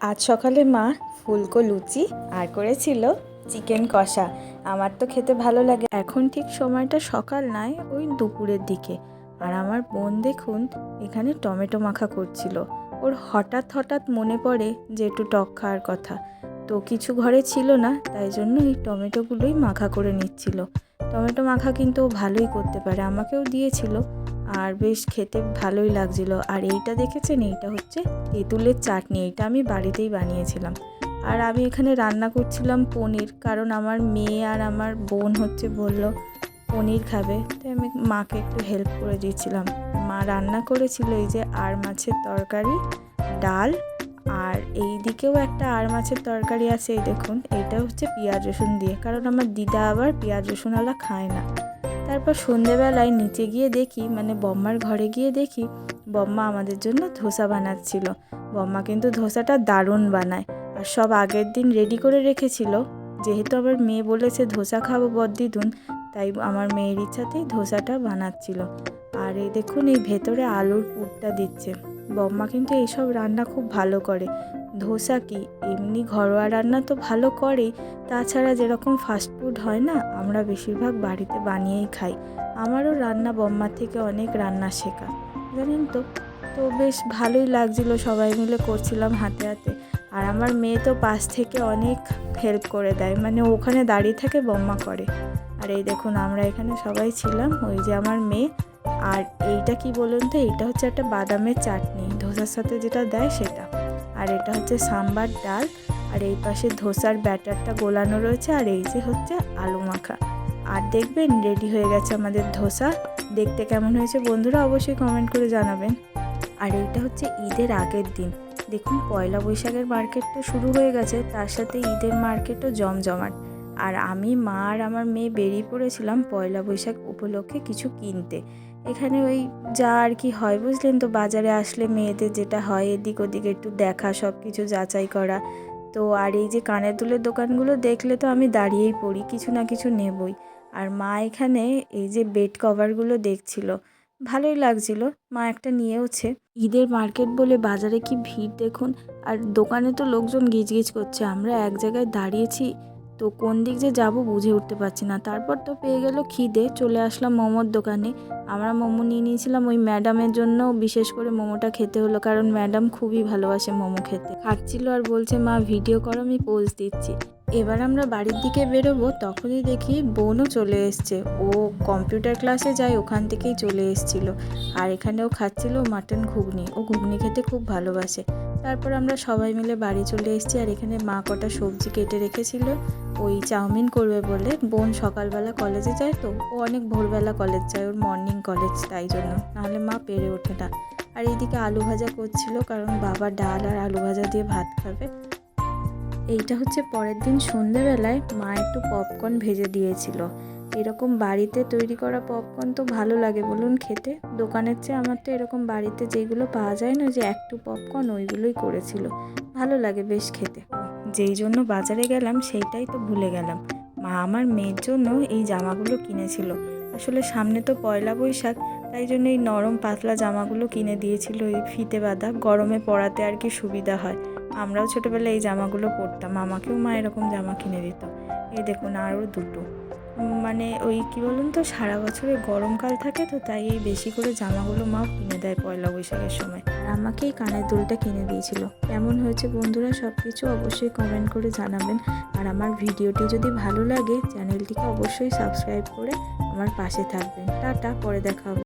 আজ সকালে মা ফুলকো লুচি আর করেছিল চিকেন কষা। আমার তো খেতে ভালো লাগে। এখন ঠিক সময়টা সকাল নয়, ওই দুপুরের দিকে। আর আমার বোন দেখুন এখানে টমেটো মাখা করছিল। ওর হঠাৎ মনে পড়ে যে একটু টক খাওয়ার কথা, তো কিছু ঘরে ছিল না, তাই জন্য এই টমেটোগুলোই মাখা করে নিচ্ছিল। টমেটো মাখা কিন্তু ও ভালোই করতে পারে, আমাকেও দিয়েছিল আর বেশ খেতে ভালোই লাগছিল। আর এইটা দেখেছেন, এইটা হচ্ছে তেঁতুলের চাটনি, এইটা আমি বাড়িতেই বানিয়েছিলাম। আর আমি এখানে রান্না করছিলাম পনির, কারণ আমার মেয়ে আর আমার বোন বলল পনির খাবে, তাই আমি মাকে একটু হেল্প করে দিয়েছিলাম। মা রান্না করেছিল এই যে আর মাছের তরকারি, ডাল, আর এই দিকেও একটা আর মাছের তরকারি আছে। এই দেখুন, এইটা হচ্ছে পেঁয়াজ রসুন দিয়ে, কারণ আমার দিদা আবার পেঁয়াজ রসুনওয়ালা খায় না। তারপর সন্ধেবেলায় নিচে গিয়ে দেখি, মানে বম্মার ঘরে গিয়ে দেখি বম্মা আমাদের জন্য ধোসা বানাচ্ছিল। বম্মা কিন্তু ধোসাটা দারুণ বানায়, আর সব আগের দিন রেডি করে রেখেছিল। যেহেতু আবার মেয়ে বলেছে ধোসা খাবো বদ্দিদুন, তাই আমার মেয়ের ইচ্ছাতেই ধোসাটা বানাচ্ছিল। আর এই দেখুন, এই ভেতরে আলুর পুরটা দিচ্ছে। বম্মা কিন্তু এইসব রান্না খুব ভালো করে। ধোসা কি, এমনি ঘরোয়া রান্না তো ভালো করেই, তাছাড়া যেরকম ফাস্টফুড হয় না, আমরা বেশিরভাগ বাড়িতে বানিয়েই খাই। আমারও রান্না বম্মার থেকে অনেক রান্না শেখা, জানেন তো। তো বেশ ভালোই লাগছিলো, সবাই মিলে করছিলাম হাতে হাতে। আর আমার মেয়ে তো পাশ থেকে অনেক হেল্প করে দেয়, মানে ওখানে দাঁড়িয়ে থাকে, বম্মা করে। আর এই দেখুন আমরা এখানে সবাই ছিলাম, ওই যে আমার মেয়ে। আর এইটা কি বলুন তো, এইটা হচ্ছে একটা বাদামের চাটনি, ধোসার সাথে যেটা দেয় সেটা। আর এটা হচ্ছে সাম্বার ডাল, আর এই পাশে ধোসার ব্যাটারটা গোলানো রয়েছে, আর এই যে হচ্ছে আলু মাখা। আর দেখবেন রেডি হয়ে গেছে আমাদের ধোসা। দেখতে কেমন হয়েছে বন্ধুরা অবশ্যই কমেন্ট করে জানাবেন। আর এইটা হচ্ছে ঈদের আগের দিন। দেখুন পয়লা বৈশাখের মার্কেট তো শুরু হয়ে গেছে, তার সাথে ঈদের মার্কেটও জমজমাট। আর আমি, মা আর আমার মেয়ে বেরিয়ে পড়েছিলাম পয়লা বৈশাখ উপলক্ষে কিছু কিনতে। এখানে ওই যা আর কি হয় বুঝলেন তো, বাজারে আসলে মেয়েদের যেটা হয়, এদিক ওদিক একটু দেখা, সব কিছু যাচাই করা। তো আর এই যে কানের দুলের দোকানগুলো দেখলে তো আমি দাঁড়িয়েই পড়ি, কিছু না কিছু নেবই। আর মা এখানে এই যে বেড কভারগুলো দেখছিল, ভালোই লাগছিল, মা একটা নিয়েওছে। ঈদের মার্কেট বলে বাজারে কি ভিড় দেখুন। আর দোকানে তো লোকজন গিজগিজ করছে, আমরা এক জায়গায় দাঁড়িয়েছি, তো কোন দিক যে যাব বুঝে উঠতে পারছি না। তারপর তো পেয়ে গেল খিদে, চলে আসলাম মোমোর দোকানে। আমরা মোমো নিয়ে নিয়েছিলাম, ওই ম্যাডামের জন্য বিশেষ করে মোমোটা খেতে হলো, কারণ ম্যাডাম খুবই ভালোবাসে মোমো খেতে। খাচ্ছিল আর বলছে মা ভিডিও করো, আমি পোজ দিচ্ছি। এবার আমরা বাড়ির দিকে বেরোবো, তখনই দেখি বোনও চলে এসছে। ও কম্পিউটার ক্লাসে যায়, ওখান থেকেই চলে এসছিল। আর এখানেও খাচ্ছিল মাটন ঘুগনি, ও ঘুগনি খেতে খুব ভালোবাসে। তারপর আমরা সবাই মিলে বাড়ি চলে এসেছি। আর এখানে মা কটা সবজি কেটে রেখেছিল, ওই চাউমিন করবে বলে। বোন সকালবেলা কলেজে যায়, তো ও অনেক ভোরবেলা কলেজ যায়, ওর মর্নিং কলেজ, তাই জন্য, নাহলে মা পেরে ওঠে না। আর এইদিকে আলু ভাজা করছিল, কারণ বাবা ডাল আর আলু ভাজা দিয়ে ভাত খাবে। এইটা হচ্ছে পরের দিন সন্ধেবেলায় মা একটু পপকর্ন ভেজে দিয়েছিল। এরকম বাড়িতে তৈরি করা পপকর্ন তো ভালো লাগে বলুন খেতে, দোকানের চেয়ে আমার তো এরকম বাড়িতে যেগুলো পাওয়া যায় না, যে একটু পপকর্ন, ওইগুলোই করেছিল, ভালো লাগে বেশ খেতে। যেই জন্য বাজারে গেলাম সেইটাই তো ভুলে গেলাম, মা আমার মেয়ের জন্য এই জামাগুলো কিনেছিল। আসলে সামনে তো পয়লা বৈশাখ, তাই জন্য এই নরম পাতলা জামাগুলো কিনে দিয়েছিল, এই ফিতে বাঁধা, গরমে পরাতে আর কি সুবিধা হয়। আমরাও ছোটোবেলায় এই জামাগুলো পরতাম, আমাকেও মা এরকম জামা কিনে দিত। এই দেখুন আরও দুটো, মানে ওই কি বলুন তো, সারা বছরে গরমকাল থাকে তো, তাই এই বেশি করে জামাগুলো মা কিনে দেয় পয়লা বৈশাখের সময়। আর আমাকে এই কানের দুলটা কিনে দিয়েছিল। কেমন হয়েছে বন্ধুরা সব কিছু অবশ্যই কমেন্ট করে জানাবেন। আর আমার ভিডিওটি যদি ভালো লাগে, চ্যানেলটিকে অবশ্যই সাবস্ক্রাইব করে আমার পাশে থাকবেন। টাটা, পরে দেখা হবে।